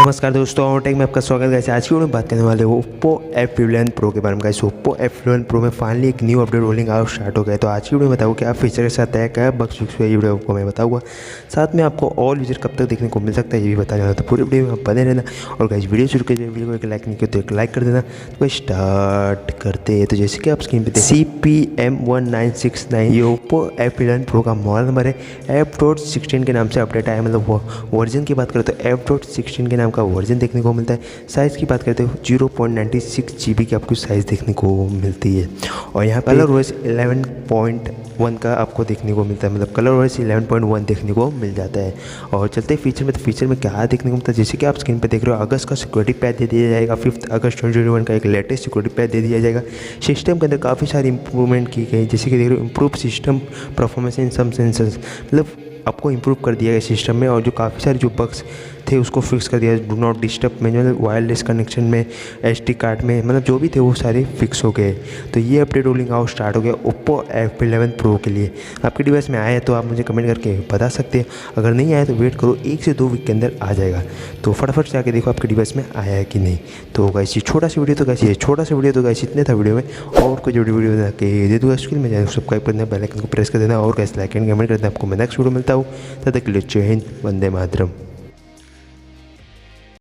नमस्कार दोस्तों, और टेक में आपका स्वागत है। आज की वीडियो में बात करने वाले हो Oppo F11 Pro के बारे में। गाइस Oppo F11 Pro में फाइनली एक new update rolling out start हो गया है। तो आज की वीडियो में बताऊँ क्या फीचर के साथ है, क्या बग्स फिक्स हुआ, ये वीडियो आपको मैं बताऊँगा। साथ में आपको और यूजर कब तक देखने को मिल सकता है ये भी बताने वाला। तो पूरी वीडियो में आप बने रहना। और गाइस वीडियो शुरू कीजिए, वीडियो को एक लाइक नहीं किया तो एक लाइक कर देना। तो स्टार्ट करते हैं। तो जैसे कि आप स्क्रीन पर CPM1969 ये Oppo F11 Pro का मॉडल नंबर है। F.16 के नाम से अपडेट आया, मतलब वर्जन की बात करें तो F.16 के नाम का वर्जन देखने को मिलता है। साइज़ की बात करते हो 0.96 GB की आपको साइज़ देखने को मिलती है। और यहाँ कलर ओएस 11.1 का आपको देखने को मिलता है, मतलब कलर ओएस 11.1 देखने को मिल जाता है। और चलते फीचर में, तो फीचर में क्या देखने को मिलता है, जैसे कि आप स्क्रीन पर देख रहे हो, अगस्त का सिक्योरिटी पैच दे दिया जाएगा। 5 अगस्त 2021 का एक लेटेस्ट सिक्योरिटी पैच दे दिया जाएगा। सिस्टम के अंदर काफ़ी सारी इंप्रूवमेंट की गई, जैसे कि देख रहे हो improve system performance in some sensors, मतलब आपको इम्प्रूव कर दिया गया सिस्टम में। और जो काफ़ी सारे जो बग्स थे उसको फिक्स कर दिया। डू नॉट डिस्टर्ब में, मतलब वायरलेस कनेक्शन में, SD कार्ड में, मतलब जो भी थे वो सारे फिक्स हो गए। तो ये अपडेट रोलिंग आउट स्टार्ट हो गया Oppo F11 Pro के लिए। आपके डिवाइस में आया है तो आप मुझे कमेंट करके बता सकते हैं। अगर नहीं आया तो वेट करो, 1 से 2 वीक के अंदर आ जाएगा। तो फटाफट से आके देखो आपके डिवाइस में आया है कि नहीं। तो गाइस ये छोटा सा वीडियो तो गाइस इतने था वीडियो में। और कुछ वीडियो बना के दे दूँगा। स्क्रीन में जाए सब्सक्राइब कर देना, बेल आइकन को प्रेस कर देना, और गाइस लाइक एंड कमेंट कर देना। आपको मैं नेक्स्ट वीडियो मिलता हूँ। तब तक के लिए जय हिंद, वंदे मातरम।